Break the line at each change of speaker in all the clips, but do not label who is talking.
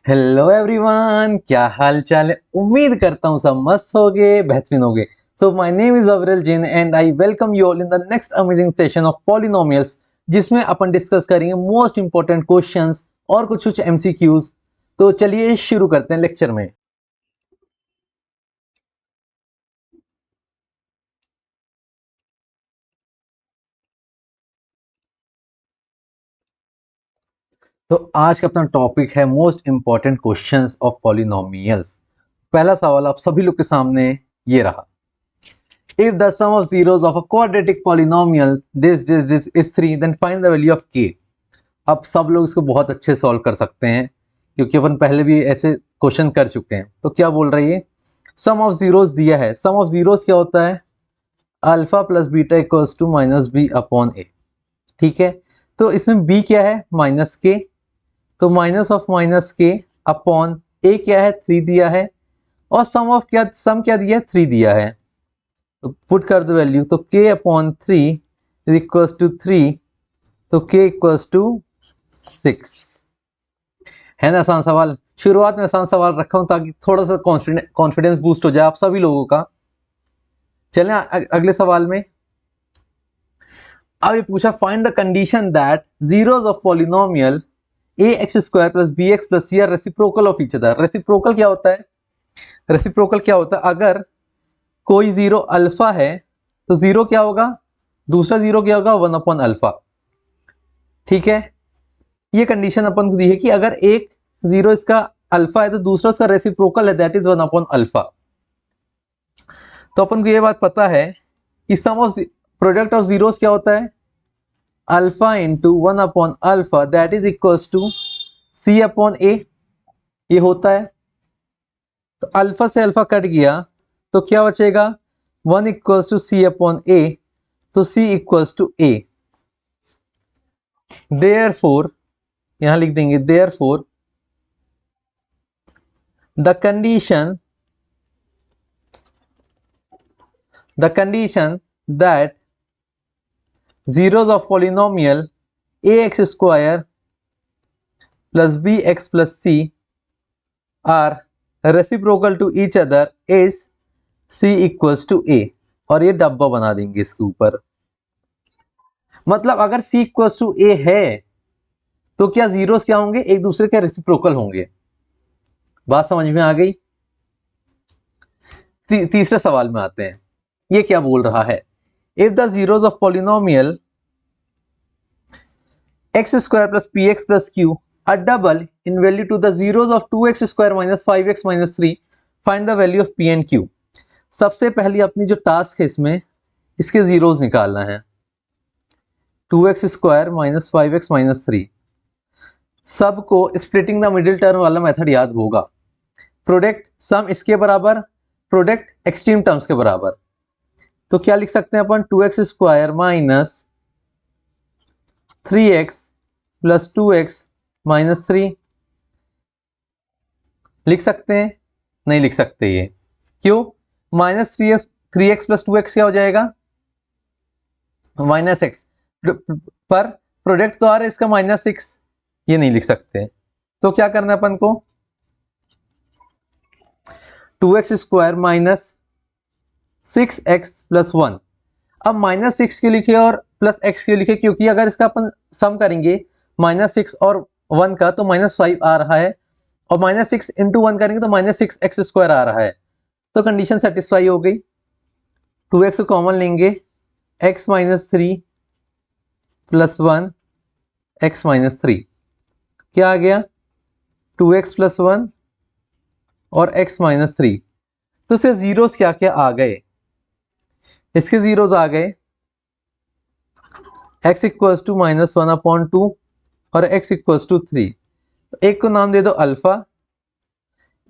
Hello everyone, क्या हाल चाल है। उम्मीद करता हूँ सब मस्त होगे, बेहतरीन होगे। So my name is Avral Jain and I welcome you all in the next amazing session of polynomials, जिसमें अपन डिस्कस करेंगे मोस्ट इंपॉर्टेंट क्वेश्चंस और कुछ कुछ एमसीक्यूज। तो चलिए शुरू करते हैं लेक्चर में। तो आज का अपना टॉपिक है most important questions of polynomials. पहला सवाल आप सभी लोग के सामने ये रहा। If the sum of zeros of a quadratic polynomial this is 3, then find the value of k। अब सब लोग इसको बहुत अच्छे सॉल्व कर सकते हैं क्योंकि अपन पहले भी ऐसे क्वेश्चन कर चुके हैं। तो क्या बोल रही है, सम ऑफ जीरोस दिया है। सम ऑफ जीरोस क्या होता है, alpha plus beta equals to minus B upon A. ठीक है, तो इसमें बी क्या है, माइनस के, तो माइनस ऑफ माइनस के अपॉन ए क्या है, 3 दिया है, और सम क्या दिया है, 3 दिया है। तो पुट कर दो वैल्यू, तो k upon 3 is equals to 3, तो k इक्वल्स टू 6। है ना आसान सवाल। शुरुआत में आसान सवाल रखा हूं ताकि थोड़ा सा कॉन्फिडेंस बूस्ट हो जाए आप सभी लोगों का। चलें अगले सवाल में। अब ये पूछा, find the condition that zeros of polynomial A X square plus B X plus C are reciprocal of each other. Reciprocal क्या होता है, रेसिप्रोकल क्या होता है, अगर कोई जीरो अल्फा है तो जीरो क्या होगा, दूसरा जीरो क्या होगा, 1 अपॉन अल्फा। ठीक है, ये कंडीशन अपन को दी है कि अगर एक जीरो इसका अल्फा है तो दूसरा उसका रेसिप्रोकल है, दैट इज 1 अपॉन अल्फा। तो अपन को ये बात पता है कि sum of product of zeros क्या होता है, alpha into 1 upon alpha, that is equals to c upon a. ये होता है, तो अल्फा से अल्फा कट गया तो क्या बचेगा, 1 equals to c upon a, तो सी इक्वल्स टू ए। देयरफॉर, यहां लिख देंगे therefore the condition that zeros of polynomial ax square plus bx plus c are reciprocal to each other is c equals to a। और ये डब्बा बना देंगे इसके ऊपर। मतलब अगर c इक्वल्स टू a है तो क्या जीरोस क्या होंगे, एक दूसरे के रेसिप्रोकल होंगे। बात समझ में आ गई। तीसरे सवाल में आते हैं। ये क्या बोल रहा है, if the zeros of polynomial x square plus px plus q are double in value to the zeros of 2x square minus 5x minus 3, find the value of p and q। सबसे पहली अपनी जो task है इसमें, इसके zeros निकालना है। 2x square minus 5x minus 3, सबको स्प्लिटिंग द मिडिल टर्म वाला मेथड याद होगा। प्रोडक्ट सम इसके बराबर, प्रोडक्ट एक्सट्रीम टर्म्स के बराबर। तो क्या लिख सकते हैं अपन, 2x square minus 3x plus 2x minus 3। लिख सकते हैं, नहीं लिख सकते ये, क्यों, माइनस 3x प्लस 2x क्या हो जाएगा, माइनस एक्स, पर प्रोडक्ट तो आ रहा है इसका -6, ये नहीं लिख सकते। तो क्या करना है अपन को, 2x square minus 6x plus 1। अब -6 क्यों लिखे और प्लस x क्यों लिखे, क्योंकि अगर इसका अपन सम करेंगे -6 और 1 का तो -5 आ रहा है, और -6 इंटू 1 करेंगे तो -6x स्क्वायर आ रहा है। तो कंडीशन सेटिस्फाई हो गई। 2x को कॉमन लेंगे, x minus 3 plus 1 x minus 3, क्या आ गया, 2x प्लस 1 और x माइनस 3। तो इसके जीरोस क्या क्या आ गए, इसके जीरोस आ गए x इक्वल्स टू -1 अपॉन 2 और x इक्वल्स टू 3। एक को नाम दे दो अल्फा,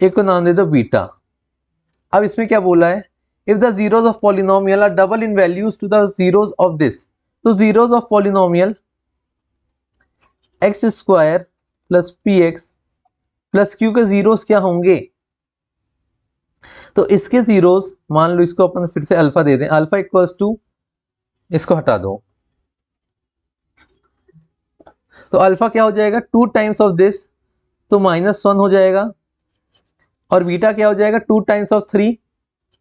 एक को नाम दे दो बीटा। अब इसमें क्या बोला है, if the zeros of polynomial are double in values to the zeros of this. तो zeros of polynomial x square plus p x plus q के जीरोस क्या होंगे, तो इसके जीरोस मान लो, इसको अपन फिर से अल्फा दे दें, अल्फा इक्वल्स टू, इसको हटा दो, तो अल्फा क्या हो जाएगा, 2 टाइम्स ऑफ दिस, तो -1 हो जाएगा, और बीटा क्या हो जाएगा 2 टाइम्स ऑफ 3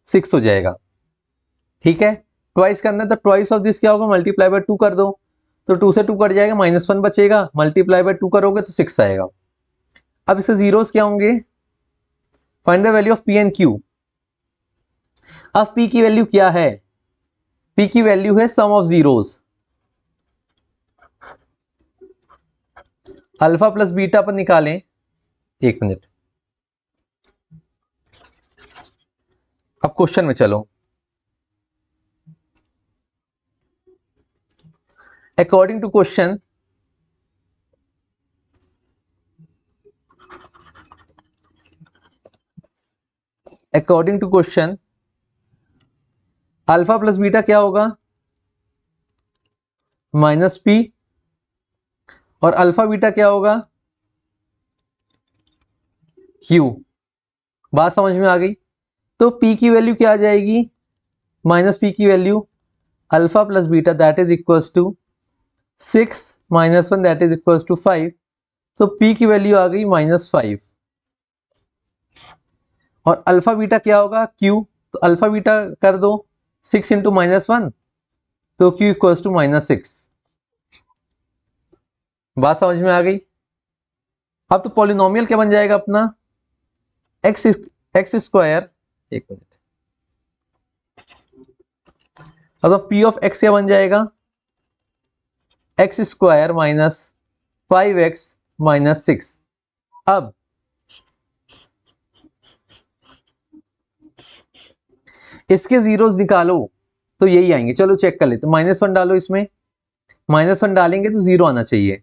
6 हो जाएगा। ठीक है, ट्वाइस करना है तो ट्वाइस ऑफ दिस क्या होगा, मल्टीप्लाई बाय 2 कर दो, तो 2 से 2 कट जाएगा, -1 बचेगा, मल्टीप्लाई बाय 2 करोगे तो 6 आएगा। अब इसके जीरोस क्या होंगे, find the value of p and q. अब पी की वैल्यू क्या है, पी की वैल्यू है sum of zeros, alpha plus beta पर निकालें, एक मिनट, अब क्वेश्चन में चलो। According to question, according to question alpha plus beta क्या होगा, -p, और अल्फा बीटा क्या होगा, q। बात समझ में आ गई। तो p की वैल्यू क्या आ जाएगी, -p की value alpha plus beta that is equals to 6 -1 that is equals to 5, तो p की वैल्यू आ गई -5। और अल्फा बीटा क्या होगा, q, तो अल्फा बीटा कर दो 6 इंटू -1, तो q इक्वल्स टू -6। बात समझ में आ गई। अब तो पॉलिनोमियल क्या बन जाएगा अपना, एक्स स्क्वायर, एक मिनट, अब पी ऑफ एक्स क्या बन जाएगा, एक्स स्क्वायर -5x-6। अब इसके जीरोस निकालो तो यही आएंगे, चलो चेक कर लेते, -1 डालो इसमें, -1 डालेंगे तो 0 आना चाहिए,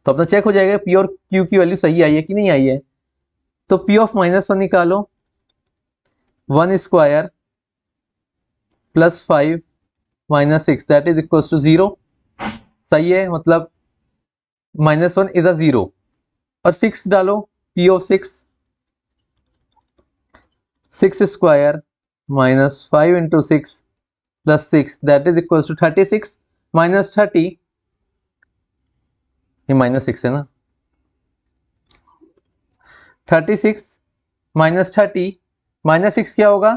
तो अपना चेक हो जाएगा पी और क्यू की वैल्यू सही आई है कि नहीं आई है। तो पी ऑफ -1 निकालो, 1 square plus 5 - 6 that is equal to 0, सही है, मतलब -1 इज अ 0। और 6 डालो, P of 6 square -5 into 6 plus 6 that is equal to 36 -30, ये -6 है ना, 36 -30 -6 क्या होगा,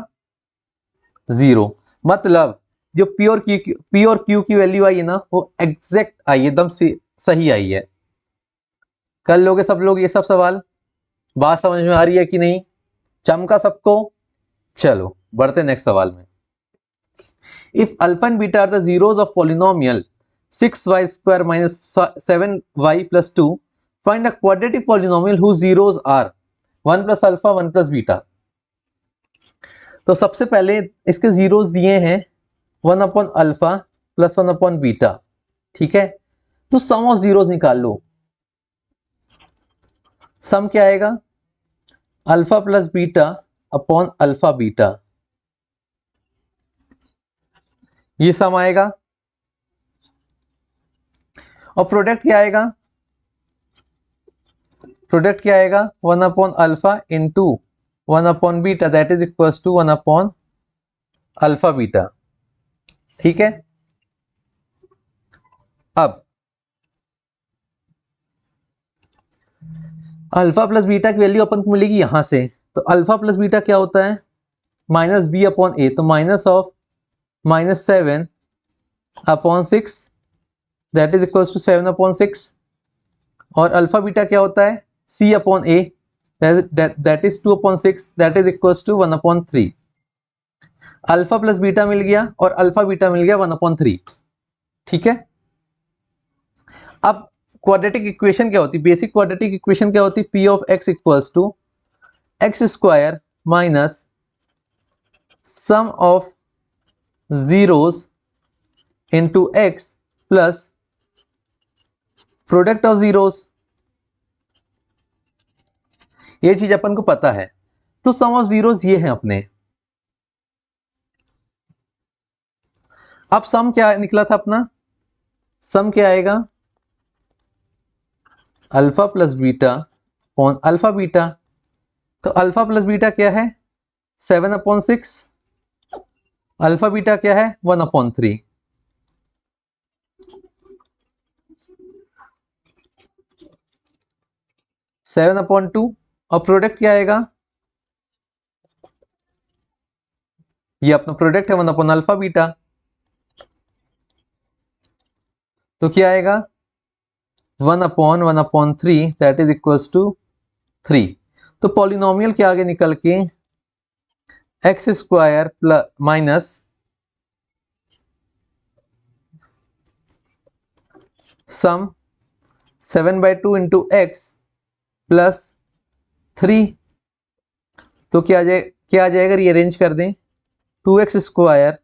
0। मतलब जो पी और क्यू की वैल्यू आई है ना, वो एग्जैक्ट आई है, एकदम सही आई है। कर लोगे सब लोग ये सब सवाल, बात समझ में आ रही है कि नहीं, चमका सबको। चलो बढ़ते नेक्स्ट सवाल में। If alpha and beta are the zeros of polynomial 6y² - 7y + 2, find a quadratic polynomial whose zeros are 1 + alpha 1 + beta. तो सबसे पहले इसके जीरोस दिए हैं 1 upon alpha plus 1 upon beta, ठीक है। तो सम ऑफ जीरोस निकाल लो, सम क्या आएगा, alpha plus beta upon alpha beta, ये सम आएगा। और प्रोडक्ट क्या आएगा, प्रोडक्ट क्या आएगा 1 upon alpha into 1 upon beta that is equal to 1 upon alpha beta, ठीक है। अब अल्फा प्लस बीटा की वैल्यू अपन को मिलेगी यहां से, तो अल्फा प्लस बीटा क्या होता है, -b अपॉन a, तो minus of -7 upon 6 that is equal to 7 upon 6। और अल्फा बीटा क्या होता है, c upon a that is 2 upon 6 that is equal to 1 upon 3। Alpha plus beta मिल गया और अल्फा बीटा मिल गया 1 अपॉन 3, ठीक है। अब क्वाड्रेटिक इक्वेशन क्या होती है, बेसिक क्वाड्रेटिक इक्वेशन क्या होती है, P of X equals to X square minus sum of zeros into X plus product of zeros, ये चीज अपन को पता है। तो सम ऑफ जीरोस ये है अपने। अब सम क्या निकला था अपना, सम क्या आएगा, alpha plus beta upon alpha beta, तो अल्फा प्लस बीटा क्या है 7 अपॉन 6, अल्फा बीटा क्या है 1 अपॉन 3। 7/2 और प्रोडक्ट क्या आएगा, ये अपना प्रोडक्ट है 1/अल्फा बीटा, तो क्या आएगा 1/1/3 दैट इज इक्वल्स टू 3। तो पॉलिनोमियल के आगे निकल के x square plus minus sum 7/2 into X plus 3, तो क्या आ जाएगा, रीअरेंज कर दें, 2x square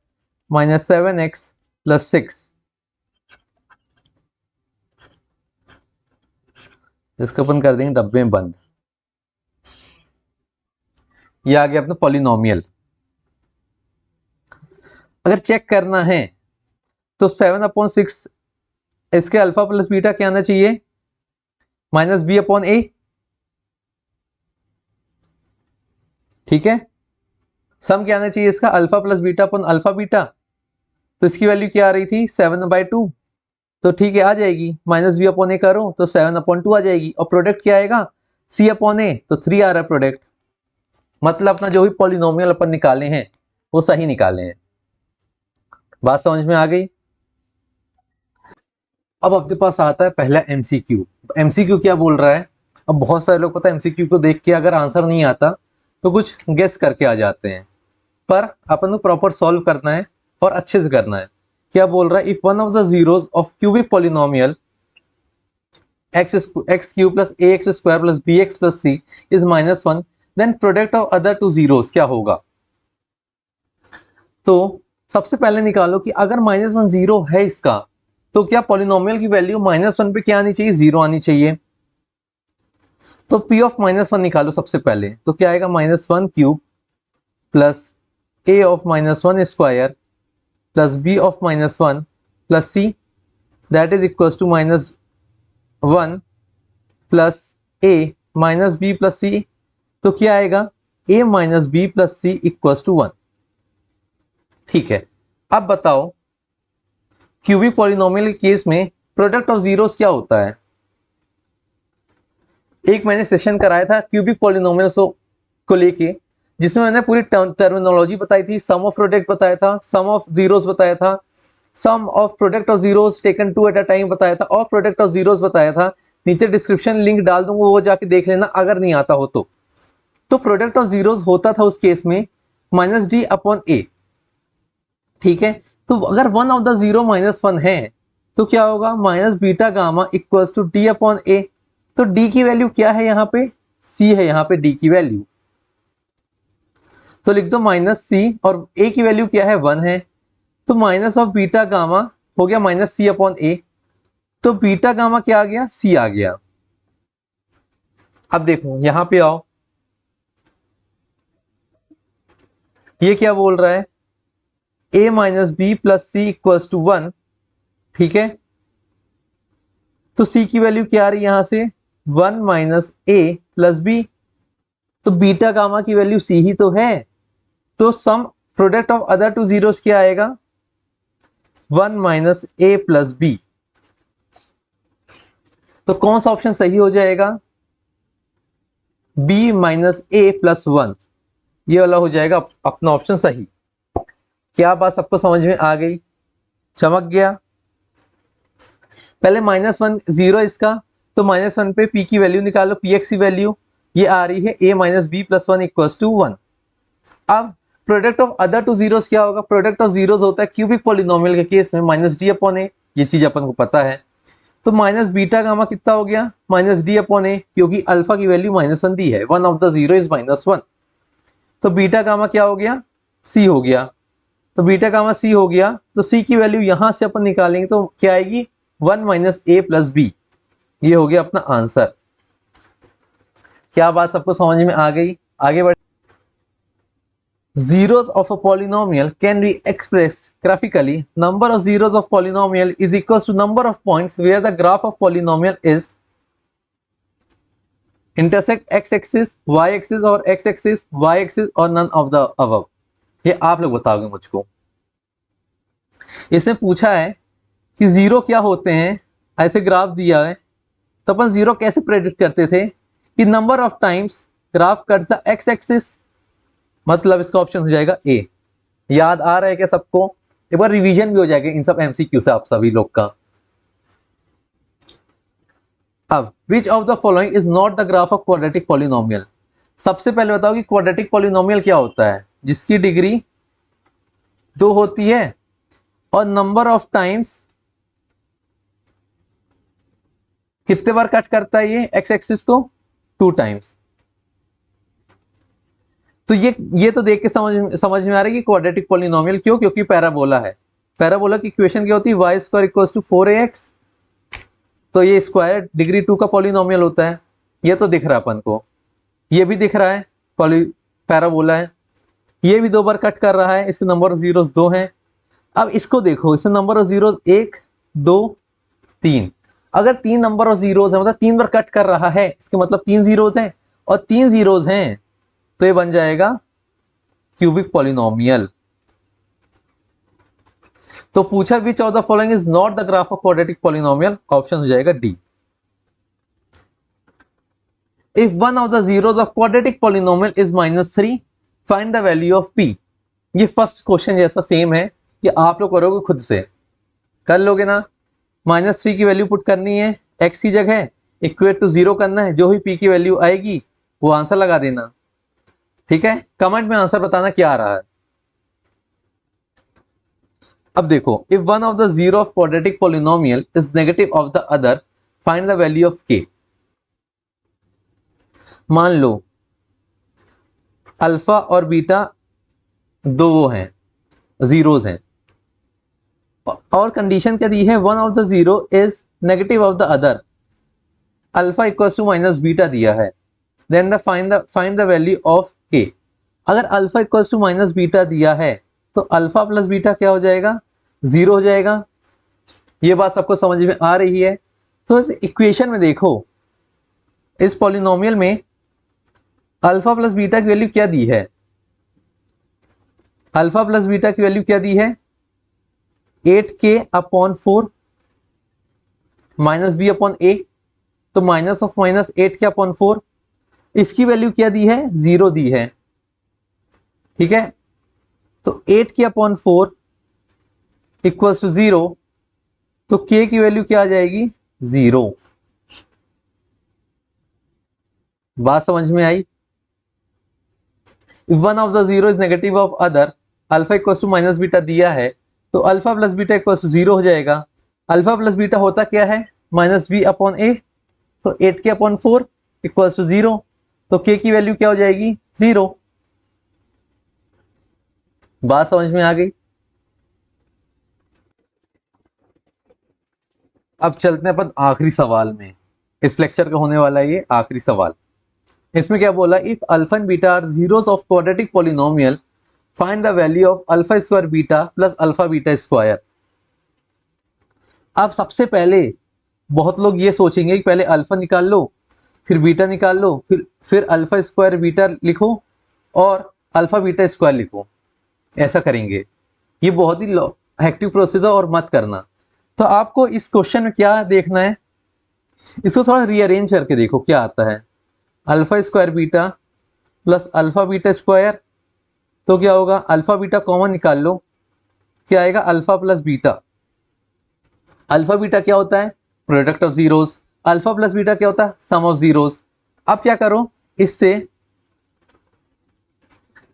minus 7x plus 6, जिसको अपन कर देंगे डब्बे में बंद। ये आ गया अपना पॉलिनोमियल। अगर चेक करना है तो 7/6 इसके अल्फा प्लस बीटा क्या आना चाहिए, -b/a, ठीक है। सम क्या आना चाहिए इसका, alpha plus beta upon alpha beta, तो इसकी वैल्यू क्या आ रही थी 7/2, तो ठीक है आ जाएगी, -b/a करो तो 7/2 आ जाएगी, और प्रोडक्ट क्या आएगा c/a, तो 3 आ रहा है प्रोडक्ट। मतलब अपना जो भी पॉलिनोमियल अपन निकाले हैं वो सही निकाले हैं। बात समझ में आ गई। अब अपने पास आता है पहला एमसीक्यू। एमसीक्यू क्या बोल रहा है, अब बहुत सारे लोग पता है एमसीक्यू को देख के अगर आंसर नहीं आता तो कुछ गेस करके आ जाते हैं, पर अपन को प्रॉपर सॉल्व करना है और अच्छे से करना है। क्या बोल रहा है, if one of the zeros of cubic polynomial X cube plus A X square plus B X plus C is -1, then product of other two zeros क्या होगा। तो सबसे पहले निकालो कि अगर -1 जीरो है इसका, तो क्या पॉलिनोमियल की वैल्यू -1 पे क्या आनी चाहिए, 0 आनी चाहिए। तो p ऑफ -1 निकालो सबसे पहले, तो क्या आएगा -1 cube plus a of -1 square plus b of -1 plus c that is equal to -1 plus a minus B plus c, तो क्या आएगा a minus B plus c equal to 1। ठीक है, अब बताओ क्यूबिक पॉलिनोमियल के केस में प्रोडक्ट ऑफ जीरोस क्या होता है। एक मैंने सेशन कराया था क्यूबिक पॉलिनोमियल को लेके, जिसमें मैंने पूरी टर्मिनोलॉजी बताई थी, सम ऑफ प्रोडक्ट बताया था, सम ऑफ जीरोस बताया था, sum of product of zeros taken two at a time बताया था, और प्रोडक्ट ऑफ जीरोस बताया था। नीचे डिस्क्रिप्शन लिंक डाल दूंगा, वो जाके देख लेना अगर नहीं आता हो तो प्रोडक्ट ऑफ जीरोस होता था उस केस में -d/a। ठीक है, तो अगर वन ऑफ द जीरो -1 है तो क्या होगा -beta gamma equals to d/a। तो d की वैल्यू क्या है, यहाँ पे c है, यहाँ पे d की वैल्यू, तो लिख दो -c, और a की वैल्यू क्या है 1 है, तो माइनस ऑफ बीटा गामा हो गया -c/a। तो बीटा गामा क्या आ गया, c आ गया। अब देखो यहां पे आओ, ये क्या बोल रहा है, a minus B plus C equals to 1। ठीक है, तो c की वैल्यू क्या आ रही है यहां से 1 माइनस a प्लस बी, तो बीटा गामा की वैल्यू c ही तो है, तो sum product of other two zeros क्या आएगा 1 माइनस a प्लस बी। तो कौन सा ऑप्शन सही हो जाएगा, b माइनस a प्लस 1, ये वाला हो जाएगा अपना ऑप्शन सही। क्या बात सबको समझ में आ गई, चमक गया। पहले -1 जीरो इसका, तो -1 पे p की वैल्यू निकालो, px की वैल्यू ये आ रही है a minus B plus 1 equals to 1। अब product of other two zeros क्या होगा, प्रोडक्ट ऑफ जीरोस होता है क्यूबिक पॉलिनोमियल के केस में -d/a, ये चीज अपन को पता है। तो माइनस बीटा गामा कितना हो गया -d/a, क्योंकि अल्फा की वैल्यू -1 दी है, one of the zero is -1, तो बीटा गामा क्या हो गया c हो गया। तो बीटा गामा c हो गया, तो c की वैल्यू यहां से अपन निकालेंगे तो क्या आएगी 1 माइनस a प्लस बी, ये हो गया अपना आंसर। क्या बात सबको समझ में आ गई, आगे बढ़। Zeros of a polynomial can be expressed graphically. Number of zeros of polynomial is equals to number of points where the graph of polynomial is intersect x-axis, y-axis और x-axis, y-axis और none of the above। ये आप लोग बताओगे मुझको। इसमें पूछा है कि जीरो क्या होते हैं, ऐसे ग्राफ दिया है तो अपन जीरो कैसे प्रेडिक्ट करते थे कि number of times graph cut the x axis, मतलब इसका ऑप्शन हो जाएगा ए। याद आ रहा है क्या सबको? एक बार रिवीजन भी हो जाएगा इन सब एमसीक्यू से आप सभी लोग का। अब which of the following is not the graph of quadratic polynomial. सबसे पहले बताओ कि क्वाड्रेटिक पॉलिनोमियल क्या होता है? जिसकी डिग्री 2 होती है और नंबर ऑफ टाइम्स कितने बार कट करता है ये एक्स एक्सिस को? 2 टाइम्स। तो ये तो देख के समझ में आ रहा है कि क्वाड्रेटिक पॉलिनोमियल क्यों, क्योंकि पैराबोला है। पैराबोला की इक्वेशन क्या होती है? Y square equals to 4ax। तो ये स्क्वायर डिग्री 2 का पॉलिनोमियल होता है। ये तो दिख रहा है अपन को, ये भी दिख रहा है पैराबोला है। ये भी 2 बार कट कर रहा है, इसके नंबर ऑफ जीरोस 2 हैं। अब इसको देखो, इसमें नंबर ऑफ जीरोस 1 2 3। अगर 3 नंबर ऑफ जीरोस है मतलब 3 बार कट कर रहा है, इसके मतलब 3 जीरोस हैं, और 3 जीरोस हैं तो ये बन जाएगा क्यूबिक पॉलिनोमियल। तो पूछा which of the following is not the graph of quadratic polynomial, option हो जाएगा D. If one of the zeros of quadratic polynomial is -3 find the value of P. ये फर्स्ट क्वेश्चन जैसा same है, ये आप लोग करोगे खुद से, कर लोगे ना। -3 की वैल्यू पुट करनी है x की जगह, इक्वेट टू 0 करना है, जो ही p की वैल्यू आएगी वो आंसर लगा देना। ठीक है, कमेंट में आंसर बताना क्या आ रहा है। अब देखो, if one of the zero of quadratic polynomial is negative of the other find the value of k। मान लो अल्फा और बीटा दो वो हैं, जीरोस हैं, और कंडीशन क्या दी है? One of the zero is negative of the other, alpha equals to minus beta दिया है, then the find the value of k। अगर alpha equals to minus beta दिया है तो अल्फा प्लस बीटा क्या हो जाएगा? 0 हो जाएगा। ये बात सबको समझ में आ रही है? तो इस इक्वेशन में देखो, इस पॉलिनोमियल में अल्फा प्लस बीटा की वैल्यू क्या दी है? अल्फा प्लस बीटा की वैल्यू क्या दी है? 8k/4 minus B upon a. तो माइनस ऑफ माइनस 8k/4, इसकी वैल्यू क्या दी है? 0 दी है। ठीक है, तो 8k/4 इक्वल्स टू 0, तो k की वैल्यू क्या आ जाएगी? 0। बात समझ में आई? If one of the zero is negative of other, alpha equals to minus beta दिया है तो alpha plus beta equals to 0 हो जाएगा। अल्फा प्लस बीटा होता क्या है? Minus B upon a. तो 8k/4 इक्वल्स टू 0, तो k की वैल्यू क्या हो जाएगी? 0। बात समझ में आ गई? अब चलते हैं अपन आखिरी सवाल में, इस लेक्चर का होने वाला है ये आखिरी सवाल। इसमें क्या बोला? If alpha and beta are zeros of quadratic polynomial find the value of alpha square beta plus alpha beta square. अब सबसे पहले बहुत लोग ये सोचेंगे कि पहले अल्फा निकाल लो, फिर बीटा निकाल लो, फिर अल्फा स्क्वायर बीटा लिखो और अल्फा बीटा स्क्वायर लिखो, ऐसा करेंगे। ये बहुत ही हेक्टिक प्रोसेस है और मत करना। तो आपको इस क्वेश्चन में क्या देखना है, इसको थोड़ा रीअरेंज करके देखो क्या आता है। Alpha square beta plus alpha beta square, तो क्या होगा? अल्फा बीटा कॉमन निकाल लो, क्या आएगा? Alpha plus beta. Alpha beta क्या होता है? Product of zeros. Alpha plus beta क्या होता है? Sum of zeros. अब क्या करो, इससे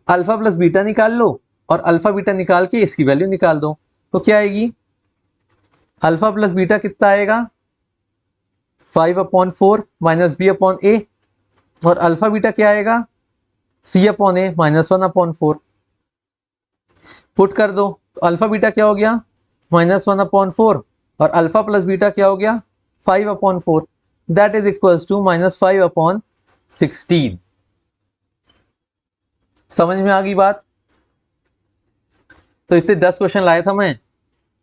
अल्फा प्लस बीटा निकाल लो और अल्फा बीटा निकाल के इसकी वैल्यू निकाल दो, तो क्या आएगी? अल्फा प्लस बीटा कितना आएगा? 5/4 माइनस बी अपॉन ए, और अल्फा बीटा क्या आएगा? सी अपॉन ए माइनस 1/4। पुट कर दो, तो अल्फा बीटा क्या हो गया? -1/4, और अल्फा प्लस बीटा क्या हो गया? 5/4। That is equals to -5/16। समझ में आ गई बात? तो इतने 10 क्वेश्चन लाया था मैं,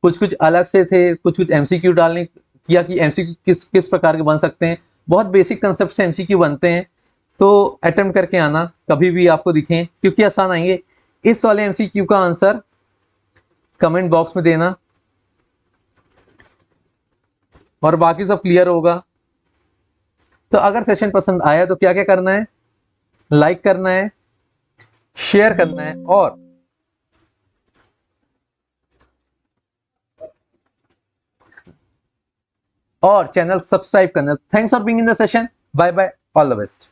कुछ कुछ अलग से थे, कुछ कुछ एमसीक्यू डालने किया कि एमसीक्यू किस किस प्रकार के बन सकते हैं। बहुत बेसिक कंसेप्ट से एमसीक्यू बनते हैं, तो अटेम्प्ट करके आना कभी भी आपको दिखें, क्योंकि आसान आएंगे। इस वाले एमसीक्यू का आंसर कमेंट बॉक्स में देना, और बाकी सब क्लियर होगा। तो अगर सेशन पसंद आया तो क्या क्या करना है, लाइक करना है, शेयर करना है और चैनल सब्सक्राइब करना है। Thanks for being in the session, bye bye, all the best.